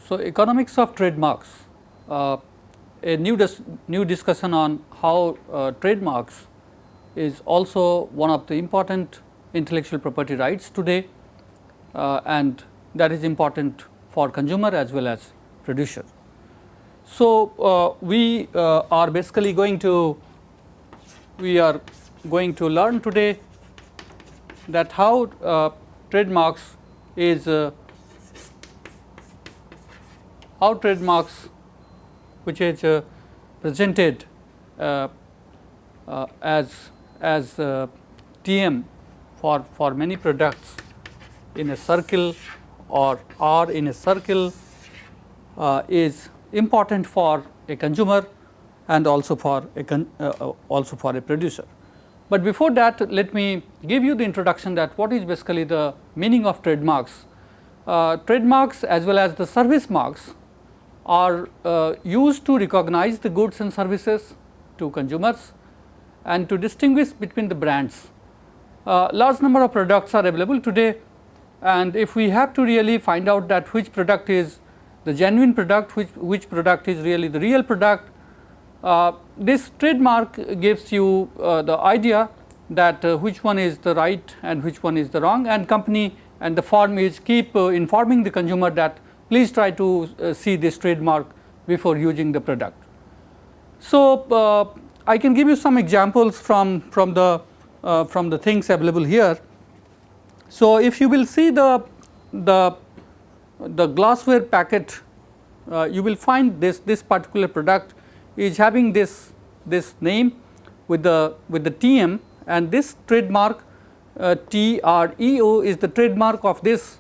So, economics of trademarks, a new discussion on how trademarks is also one of the important intellectual property rights today, and that is important for consumer as well as producer. So, we are basically going to learn today that how trademarks is which is presented as TM for many products in a circle or R in a circle is important for a consumer and also for a producer. But before that, let me give you the introduction that what is basically the meaning of trademarks. Trademarks as well as the service marks are used to recognize the goods and services to consumers and to distinguish between the brands. Large number of products are available today, and if we have to really find out that which product is the genuine product, which product is really the real product, this trademark gives you the idea that which one is the right and which one is the wrong, and company and the firm is keep informing the consumer that please try to see this trademark before using the product. So, I can give you some examples from the things available here. So, if you will see the glassware packet, you will find this particular product is having this name with the TM, and this trademark TREO is the trademark of this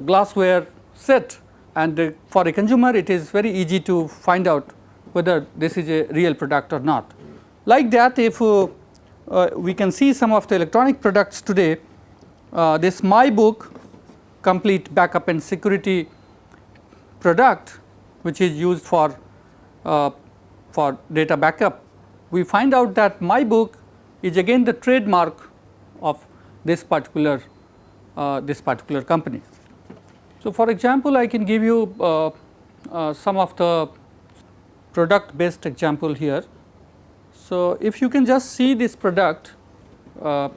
glassware set, and for a consumer it is very easy to find out whether this is a real product or not. Like that, if we can see some of the electronic products today, this My Book complete backup and security product, which is used for data backup, we find out that My Book is again the trademark of this particular company. So, for example, I can give you some of the product based example here. So, if you can just see this product, a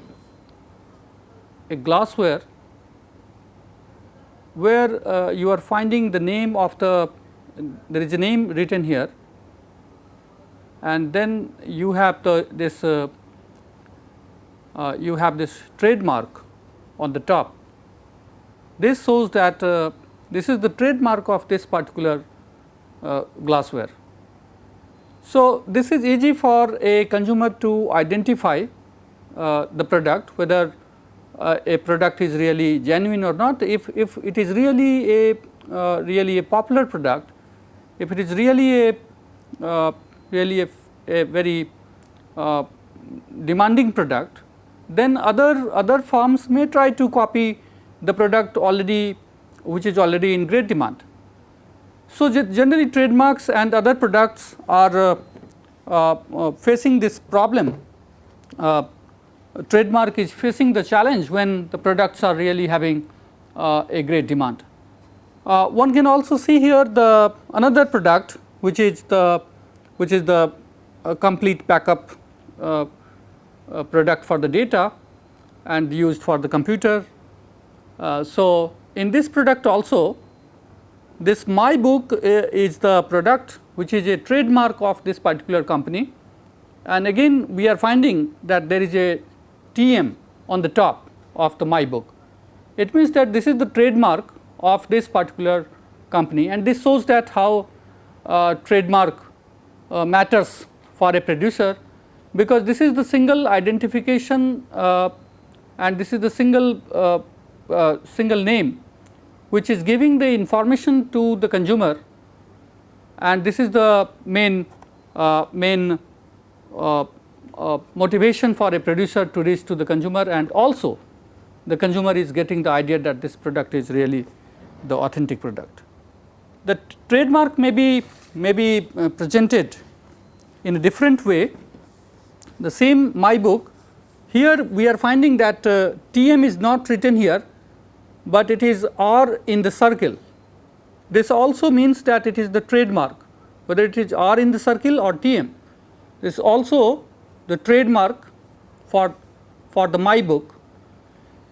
glassware, where you are finding the name of there is a name written here, and then you have this trademark on the top. This shows that this is the trademark of this particular glassware. So, this is easy for a consumer to identify the product, whether a product is really genuine or not. If it is really a popular product, if it is really a very demanding product, then other firms may try to copy the product which is already in great demand. So, generally trademarks and other products are facing this problem. Trademark is facing the challenge when the products are really having a great demand. One can also see here another product which is the complete backup product for the data and used for the computer. So, in this product also, this My Book is the product which is a trademark of this particular company, and again we are finding that there is a TM on the top of the My Book. It means that this is the trademark of this particular company, and this shows that how trademark matters for a producer, because this is the single identification and this is the single name which is giving the information to the consumer, and this is the main motivation for a producer to reach to the consumer, and also the consumer is getting the idea that this product is really the authentic product. The trademark may be presented in a different way. The same My Book, here we are finding that TM is not written here, but it is R in the circle, this also means that it is the trademark, whether it is R in the circle or TM. This is also the trademark for the my book.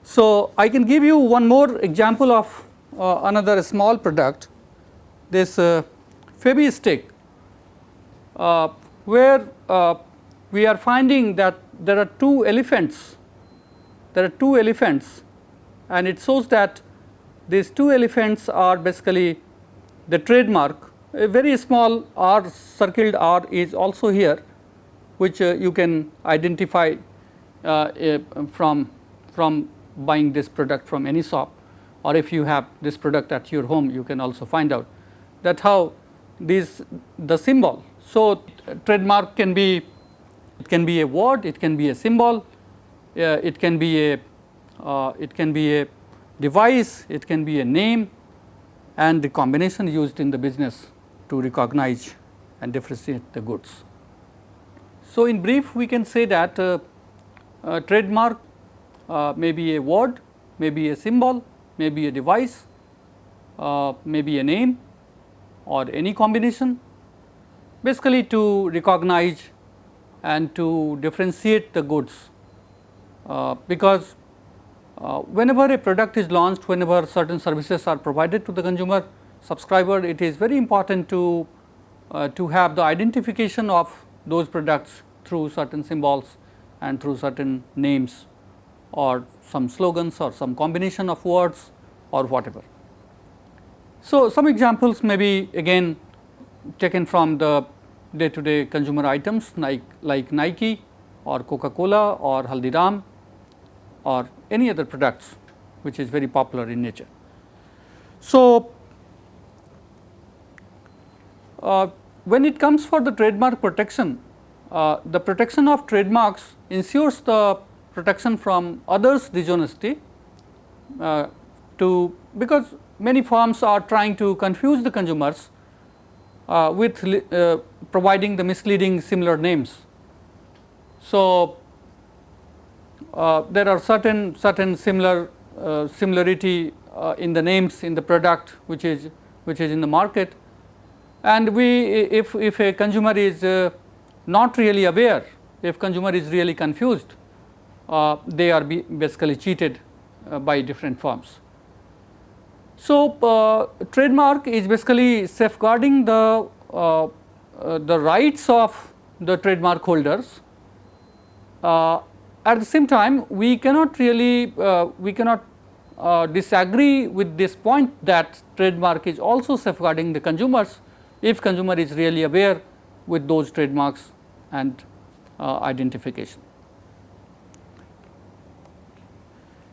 So, I can give you one more example of another small product, this Febi stick, where we are finding that there are two elephants, and it shows that these two elephants are basically the trademark. A very small R, circled R is also here, which you can identify from buying this product from any shop, or if you have this product at your home, you can also find out that how the symbol. So, trademark can be, it can be a word, it can be a symbol, it can be a device, it can be a name, and the combination used in the business to recognize and differentiate the goods. So, in brief, we can say that trademark may be a word, may be a symbol, may be a device, may be a name, or any combination, basically to recognize and to differentiate the goods, because whenever a product is launched, whenever certain services are provided to the consumer subscriber, it is very important to have the identification of those products through certain symbols and through certain names, or some slogans, or some combination of words, or whatever. So, some examples may be again taken from the day to day consumer items like Nike or Coca-Cola or Haldiram or any other products which is very popular in nature. So, when it comes for the trademark protection, the protection of trademarks ensures the protection from others' dishonesty, because many firms are trying to confuse the consumers with providing the misleading similar names. So, there are certain similarity in the names in the product which is in the market, and if a consumer is not really aware, if consumer is really confused, they are basically cheated by different firms. So, trademark is basically safeguarding the rights of the trademark holders. At the same time, we cannot really disagree with this point that trademark is also safeguarding the consumers if consumer is really aware with those trademarks and identification.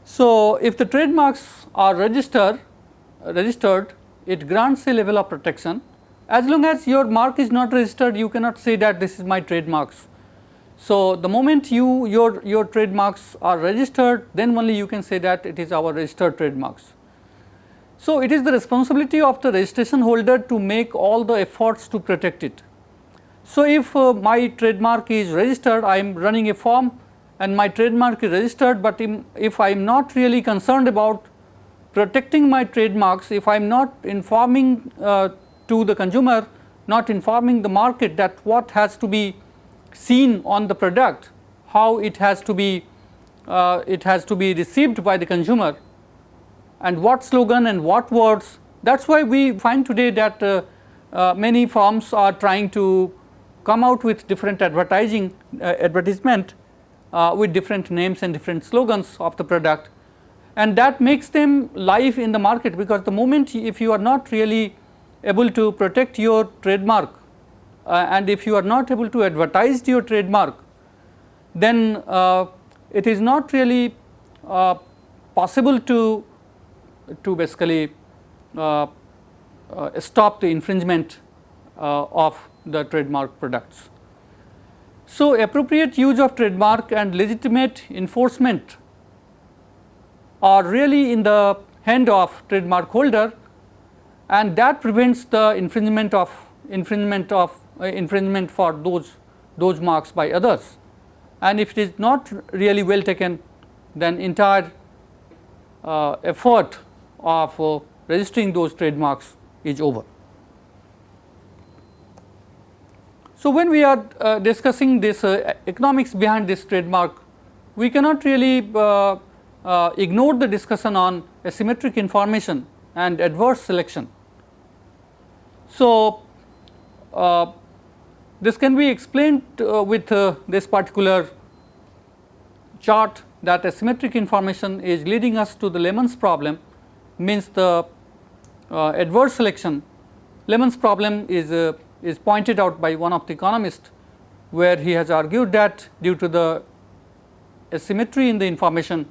So, if the trademarks are registered, it grants a level of protection. As long as your mark is not registered, you cannot say that this is my trademarks. So, the moment your trademarks are registered, then only you can say that it is our registered trademarks. So, it is the responsibility of the registration holder to make all the efforts to protect it. So, if my trademark is registered, I am running a firm and my trademark is registered, but if I am not really concerned about protecting my trademarks, if I am not informing to the consumer, not informing the market that what has to be seen on the product, how it has to be received by the consumer, and what slogan and what words. That is why we find today that many firms are trying to come out with different advertisement with different names and different slogans of the product, and that makes them live in the market, because the moment if you are not really able to protect your trademark and if you are not able to advertise your trademark, then it is not really possible to basically stop the infringement of the trademark products. So, appropriate use of trademark and legitimate enforcement are really in the hand of trademark holder, and that prevents the infringement for those marks by others. And if it is not really well taken, then entire effort of registering those trademarks is over. So, when we are discussing this economics behind this trademark, we cannot really ignore the discussion on asymmetric information and adverse selection. So, this can be explained with this particular chart, that asymmetric information is leading us to the Lemon's problem, means the adverse selection. Lemon's problem is pointed out by one of the economists, where he has argued that due to the asymmetry in the information,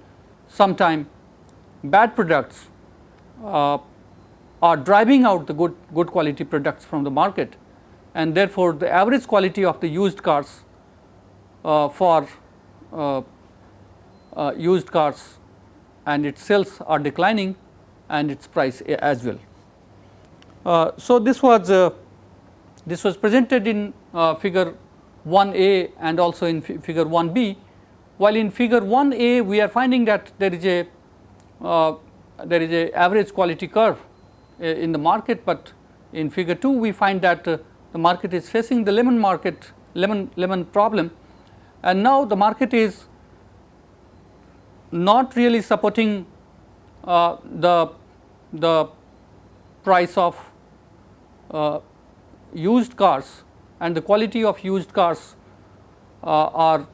sometime bad products are driving out the good quality products from the market, and therefore, the average quality of the used cars for used cars and its sales are declining, and its price as well. So, this was presented in figure 1a and also in figure 1b. While in figure 1a we are finding that there is a average quality curve in the market, but in figure 2 we find that the market is facing the lemon problem, and now the market is not really supporting the price of used cars, and the quality of used cars are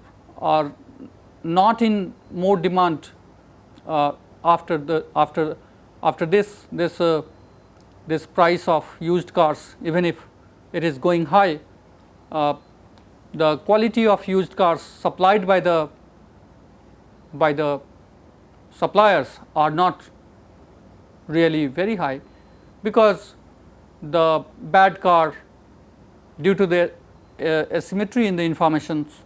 not in more demand after this price of used cars. Even if it is going high, the quality of used cars supplied by the suppliers are not really very high, because the bad car, due to the asymmetry in the informations,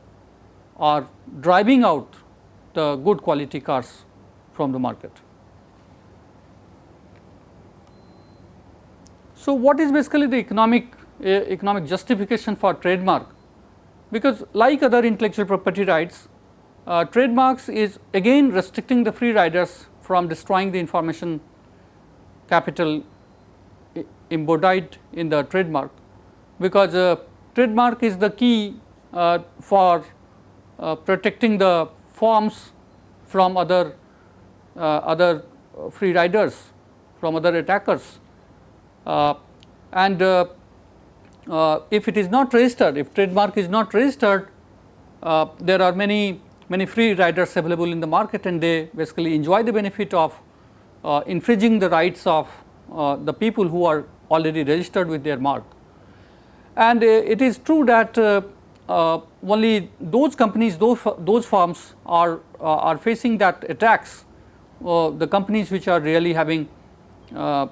are driving out the good quality cars from the market. So, what is basically the economic justification for trademark? Because like other intellectual property rights, trademarks is again restricting the free riders from destroying the information capital embodied in the trademark, because trademark is the key for protecting the firms from other free riders, from other attackers, and if it is not registered, if trademark is not registered, there are many free riders available in the market, and they basically enjoy the benefit of infringing the rights of the people who are already registered with their mark. And it is true that only those companies, those firms are facing that attacks, the companies which are really having a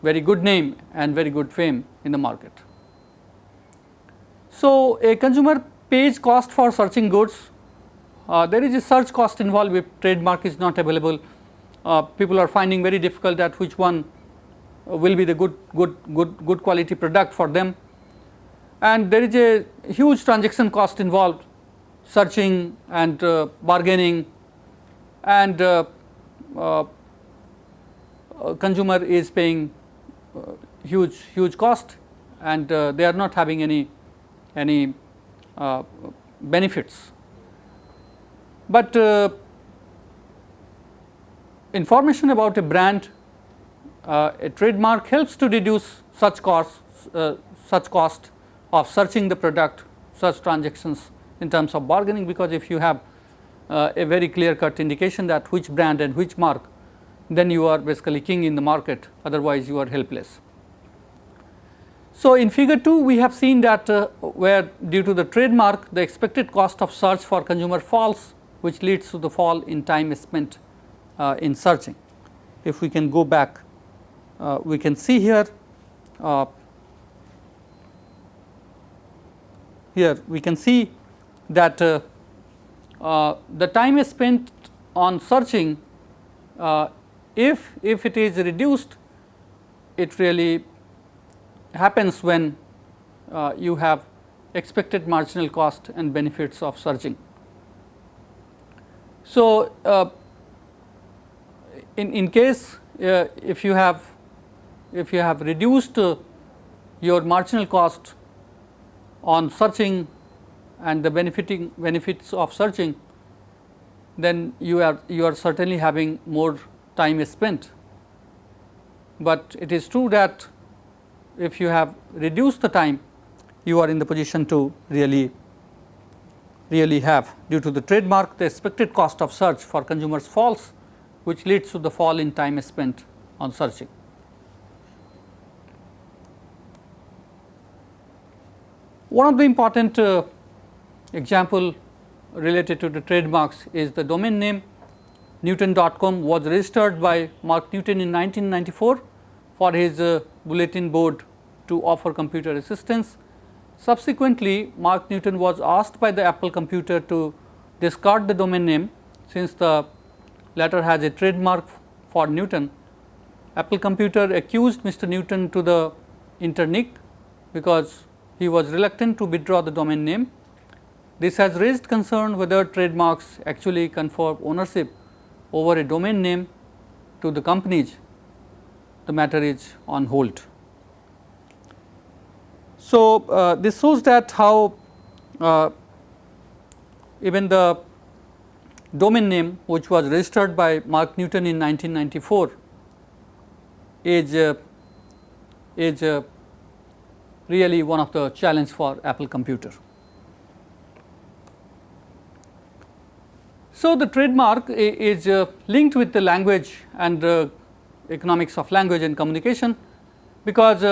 very good name and very good fame in the market. So, a consumer pays cost for searching goods. There is a search cost involved if trademark is not available. People are finding very difficult that which one will be the good quality product for them, and there is a huge transaction cost involved, searching and bargaining, and consumer is paying huge cost, and they are not having any benefits. But information about a brand, a trademark helps to reduce such cost of searching the product, such transactions in terms of bargaining, because if you have a very clear cut indication that which brand and which mark, then you are basically king in the market, otherwise you are helpless. So, in figure 2 we have seen that where due to the trademark the expected cost of search for consumer falls, which leads to the fall in time spent in searching. If we can go back, we can see here we can see that the time is spent on searching, if it is reduced, it really happens when you have expected marginal cost and benefits of searching. So, in case if you have reduced your marginal cost on searching and the benefits of searching, then you are certainly having more time spent. But it is true that if you have reduced the time, you are in the position to really have, due to the trademark, the expected cost of search for consumers falls, which leads to the fall in time spent on searching. One of the important example related to the trademarks is the domain name. Newton.com was registered by Mark Newton in 1994 for his bulletin board to offer computer assistance. Subsequently, Mark Newton was asked by the Apple Computer to discard the domain name, since the latter has a trademark for Newton. Apple Computer accused Mr. Newton to the Internic because he was reluctant to withdraw the domain name. This has raised concern whether trademarks actually confer ownership over a domain name to the companies. The matter is on hold. So, this shows that how even the domain name, which was registered by Mark Newton in 1994, is really one of the challenge for Apple Computer. So, the trademark is linked with the language and economics of language and communication, because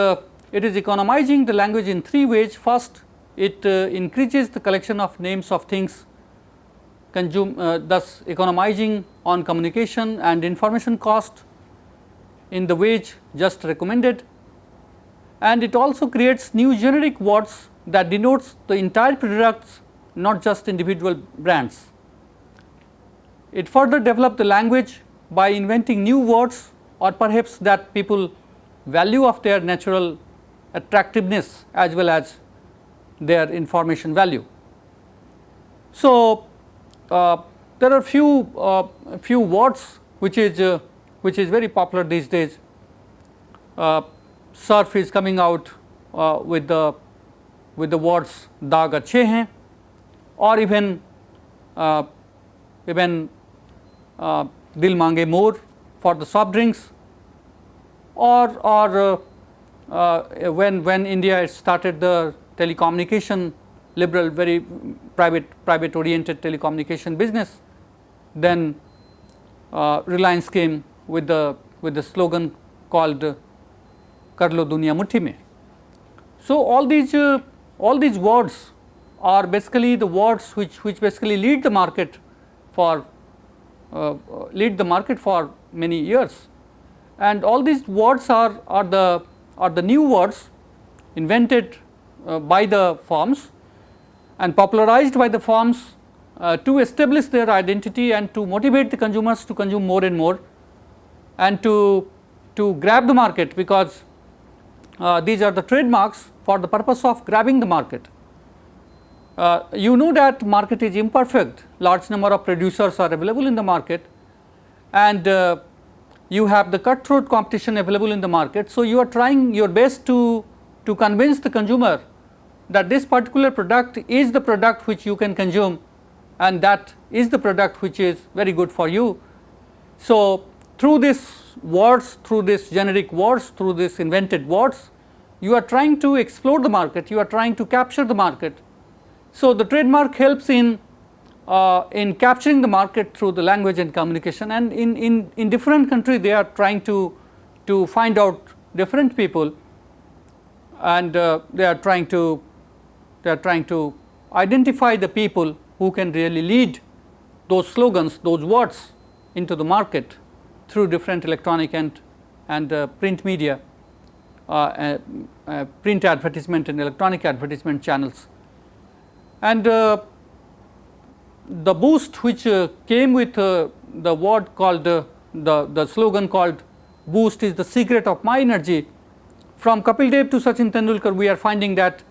it is economizing the language in three ways. First, it increases the collection of names of things, thus economizing on communication and information cost in the ways just recommended, and it also creates new generic words that denotes the entire products, not just individual brands. It further developed the language by inventing new words, or perhaps that people value of their natural attractiveness as well as their information value. So, there are few words which is very popular these days. Surf is coming out with the words daag achhe hain, or even dil mange more for the soft drinks, or when India started the telecommunication liberal, very private oriented telecommunication business, then Reliance came with the slogan called Kar lo duniya muthi mein. So, all these words are basically the words which basically lead the market for many years, and all these words are the new words invented by the firms and popularized by the firms to establish their identity and to motivate the consumers to consume more and more, and to grab the market, because these are the trademarks for the purpose of grabbing the market. You know that market is imperfect, large number of producers are available in the market, and you have the cutthroat competition available in the market. So, you are trying your best to convince the consumer that this particular product is the product which you can consume, and that is the product which is very good for you. So, through these words, through these generic words, through these invented words, you are trying to explore the market, you are trying to capture the market. So, the trademark helps in capturing the market through the language and communication, and in different countries they are trying to find out different people, and they are trying to identify the people who can really lead those slogans, those words into the market through different electronic and print media, print advertisement and electronic advertisement channels. And the boost which came with the word called the slogan called "Boost is the secret of my energy." From Kapil Dev to Sachin Tendulkar, we are finding that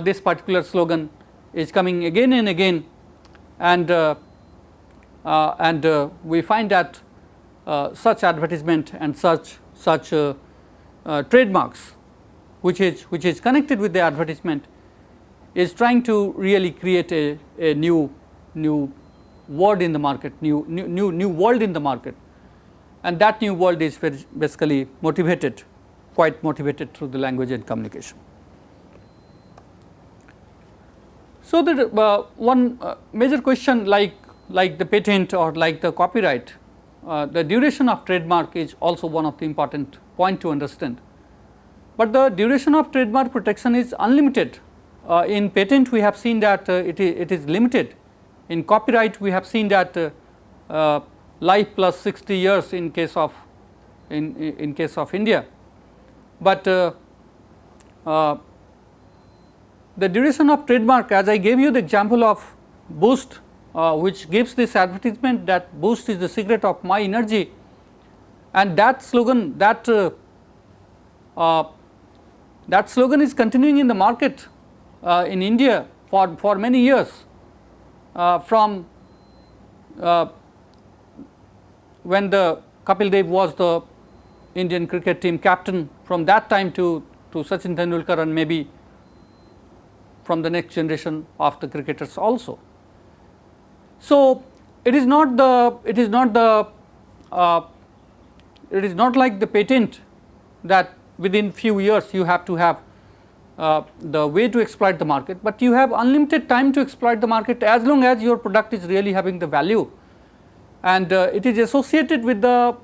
this particular slogan is coming again and again, and we find that such advertisement and such trademarks which is connected with the advertisement is trying to really create a new word in the market, new world in the market, and that new world is basically quite motivated through the language and communication. So, the one major question like the patent or like the copyright, the duration of trademark is also one of the important point to understand, but the duration of trademark protection is unlimited. In patent we have seen that it is limited. In copyright we have seen that life plus 60 years in case of India, but the duration of trademark, as I gave you the example of Boost, which gives this advertisement that Boost is the secret of my energy, and that slogan is continuing in the market in India for many years, from when the Kapil Dev was the Indian cricket team captain, from that time to Sachin Tendulkar, and maybe from the next generation of the cricketers also. So, it is not like the patent that within few years you have to have the way to exploit the market, but you have unlimited time to exploit the market as long as your product is really having the value, and it is associated with the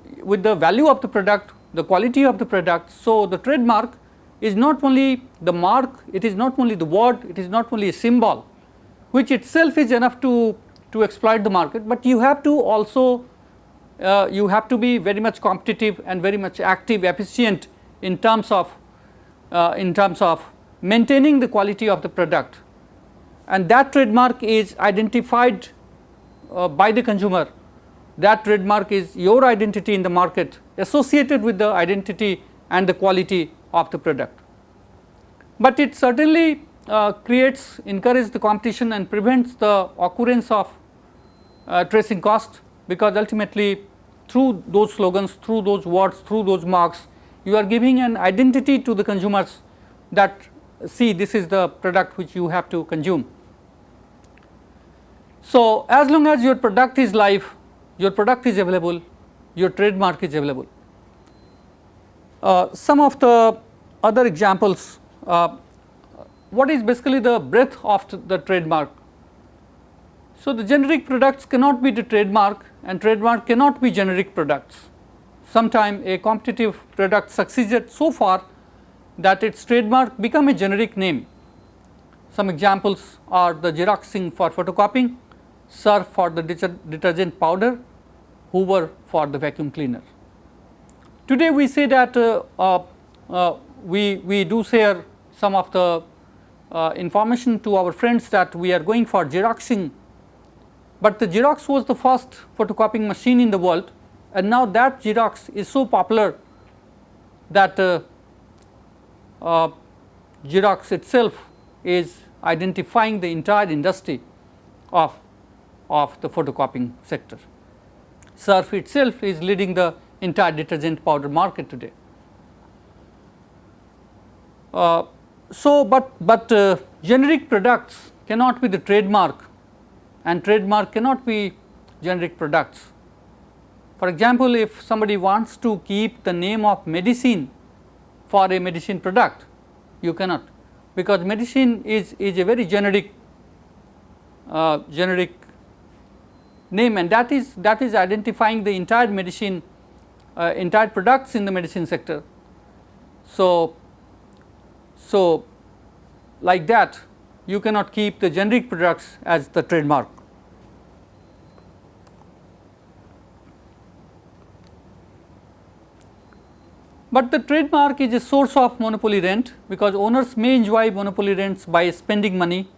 value of the product, the quality of the product. So, the trademark is not only the mark, it is not only the word, it is not only a symbol which itself is enough to exploit the market, but you have to also you have to be very much competitive and very much active, efficient in terms of maintaining the quality of the product, and that trademark is identified by the consumer. That trademark is your identity in the market, associated with the identity and the quality of the product. But it certainly encourages the competition and prevents the occurrence of tracing cost, because ultimately through those slogans, through those words, through those marks, you are giving an identity to the consumers that see, this is the product which you have to consume. So, as long as your product is live, your product is available, your trademark is available. Some of the other examples, what is basically the breadth of the trademark? So, the generic products cannot be the trademark, and trademark cannot be generic products. Sometime a competitive product succeeded so far that its trademark become a generic name. Some examples are the Xeroxing for photocopying, Surf for the detergent powder, Hoover for the vacuum cleaner. Today we say that we do share some of the information to our friends that we are going for Xeroxing, but the Xerox was the first photocopying machine in the world, and now that Xerox is so popular that Xerox itself is identifying the entire industry of the photocopying sector. Surf itself is leading the entire detergent powder market today. But generic products cannot be the trademark, and trademark cannot be generic products. For example, if somebody wants to keep the name of medicine for a medicine product, you cannot, because medicine is a very generic name, and that is identifying the entire medicine, entire products in the medicine sector. So like that you cannot keep the generic products as the trademark. But the trademark is a source of monopoly rent, because owners may enjoy monopoly rents by spending money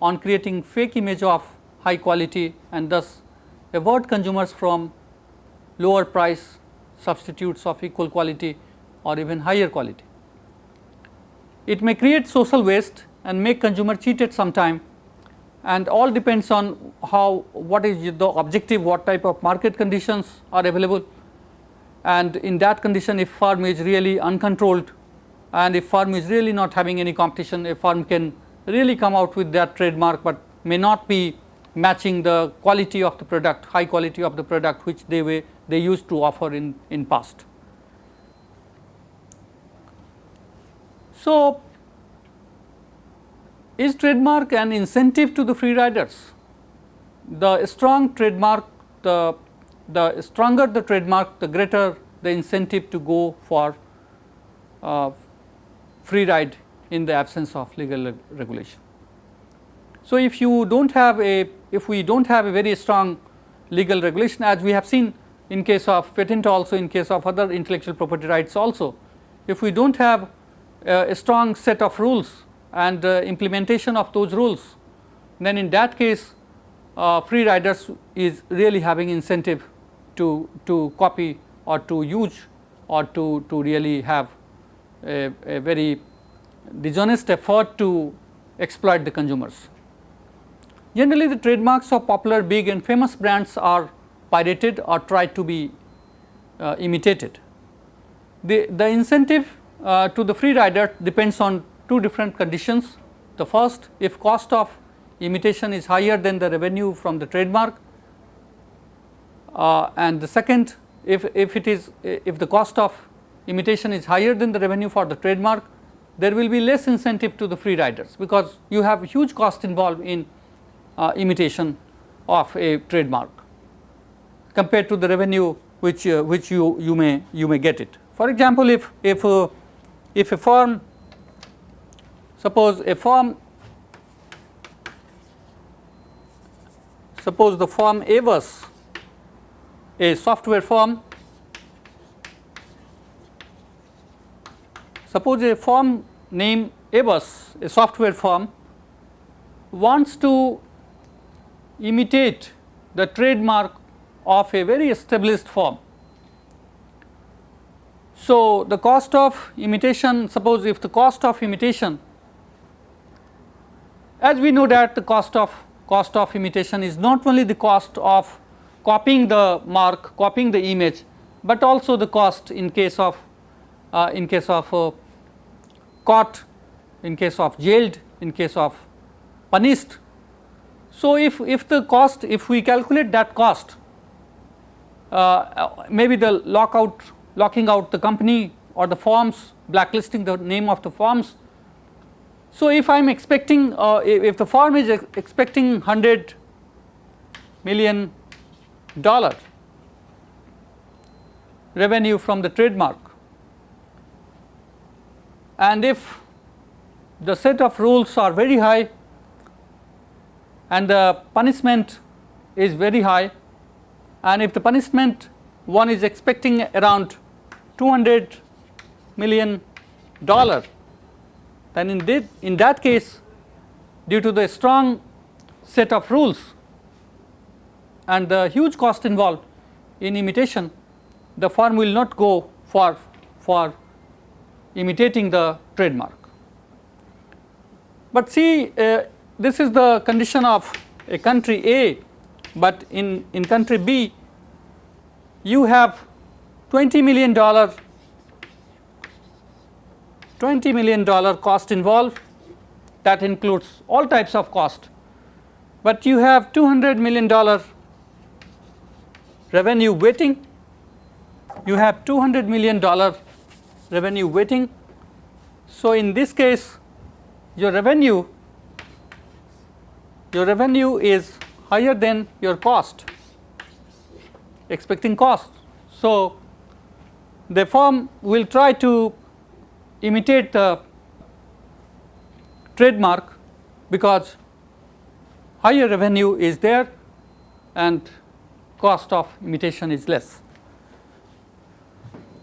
on creating fake image of high quality, and thus avoid consumers from lower price substitutes of equal quality or even higher quality. It may create social waste and make consumer cheated sometime, and all depends on what is the objective, what type of market conditions are available. and in that condition, if firm is really uncontrolled and if firm is really not having any competition, a firm can really come out with that trademark, but may not be matching the quality of the product, high quality of the product which they used to offer in past. So, is trademark an incentive to the free riders? The strong trademark, the stronger the trademark, the greater the incentive to go for free ride in the absence of legal regulation. So, if you don't have if we don't have a very strong legal regulation, as we have seen in case of patent, also in case of other intellectual property rights also, if we don't have a strong set of rules and implementation of those rules, then in that case free riders is really having incentive to copy or to use or to really have a very dishonest effort to exploit the consumers. Generally, the trademarks of popular, big and famous brands are pirated or tried to be imitated. The incentive to the free rider depends on two different conditions. The first, if cost of imitation is higher than the revenue from the trademark, and the second, if the cost of imitation is higher than the revenue for the trademark, there will be less incentive to the free riders, because you have huge cost involved in imitation of a trademark compared to the revenue which you may get it. For example, if a firm, suppose the firm Avas, a software firm, suppose a firm named Avas, a software firm, wants to imitate the trademark of a very established firm. So, the cost of imitation, suppose if the cost of imitation, as we know that the cost of imitation is not only the cost of copying the mark, copying the image, but also the cost in case of caught, in case of jailed, in case of punished. So, if the cost, if we calculate that cost, maybe the locking out the company or the firms, blacklisting the name of the firms. So, if I am expecting, if the firm is expecting $100 million revenue from the trademark, and if the set of rules are very high and the punishment is very high, and if the punishment one is expecting around $200 million, then in that case, due to the strong set of rules and the huge cost involved in imitation, the firm will not go for imitating the trademark. But see, this is the condition of a country A, but in country B you have $20 million cost involved, that includes all types of cost, but you have $200 million revenue waiting, you have $200 million revenue waiting. So, in this case your revenue is higher than your cost, expecting cost. So, the firm will try to imitate the trademark because higher revenue is there and cost of imitation is less.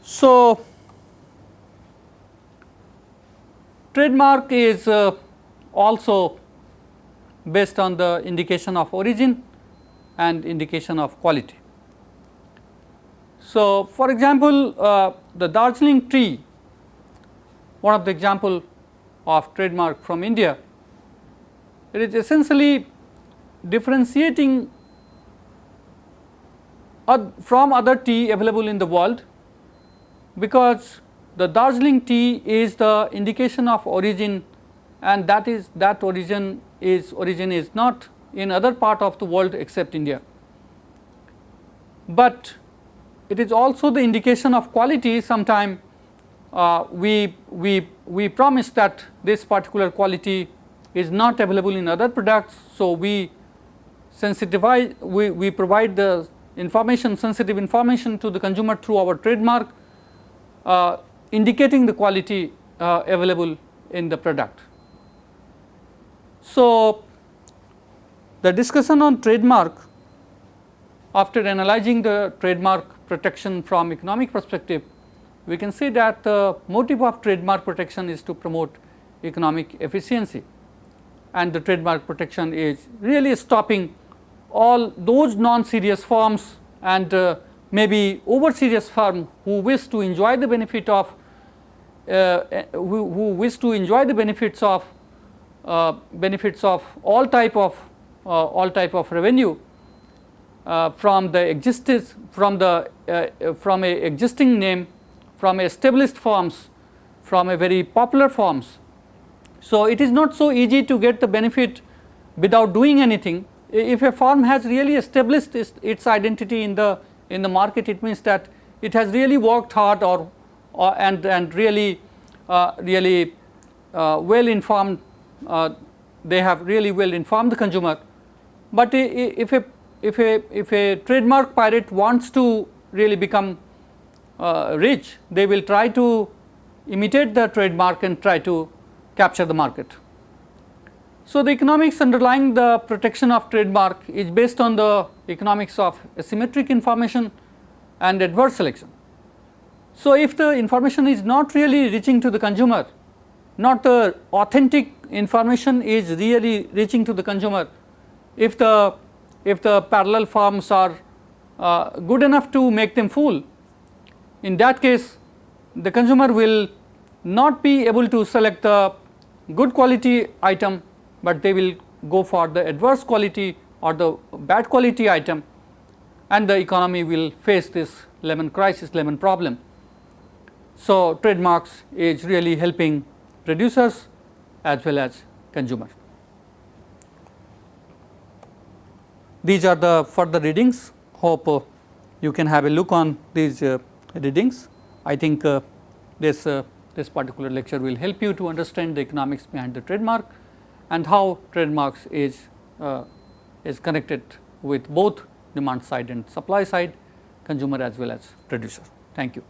So, trademark is also based on the indication of origin and indication of quality. So, for example, the Darjeeling tree, one of the example of trademark from India, it is essentially differentiating from other tea available in the world because the Darjeeling tea is the indication of origin, and that origin is not in other part of the world except India. But it is also the indication of quality. Sometime we promise that this particular quality is not available in other products. So, we sensitize, we provide the sensitive information to the consumer through our trademark, indicating the quality available in the product. So, the discussion on trademark, after analyzing the trademark protection from economic perspective, we can say that the motive of trademark protection is to promote economic efficiency, and the trademark protection is really stopping all those non-serious firms and maybe over serious firm who wish to enjoy the benefit of who wish to enjoy the benefits of all type of revenue from the existence from a existing name, from established firms, from a very popular firms. So, it is not so easy to get the benefit without doing anything. If a firm has really established its identity in the market, it means that it has really worked hard and really well informed. They have really well informed the consumer. But if a trademark pirate wants to really become rich, they will try to imitate the trademark and try to capture the market. So, the economics underlying the protection of trademark is based on the economics of asymmetric information and adverse selection. So, if the information is not really reaching to the consumer, not the authentic information is really reaching to the consumer, if the parallel firms are good enough to make them fool, in that case the consumer will not be able to select the good quality item, but they will go for the adverse quality or the bad quality item, and the economy will face this lemon crisis, lemon problem. So, trademarks is really helping producers as well as consumers. These are the further readings. Hope you can have a look on these readings. I think this particular lecture will help you to understand the economics behind the trademark and how trademarks is connected with both demand side and supply side, consumer as well as producer. Thank you.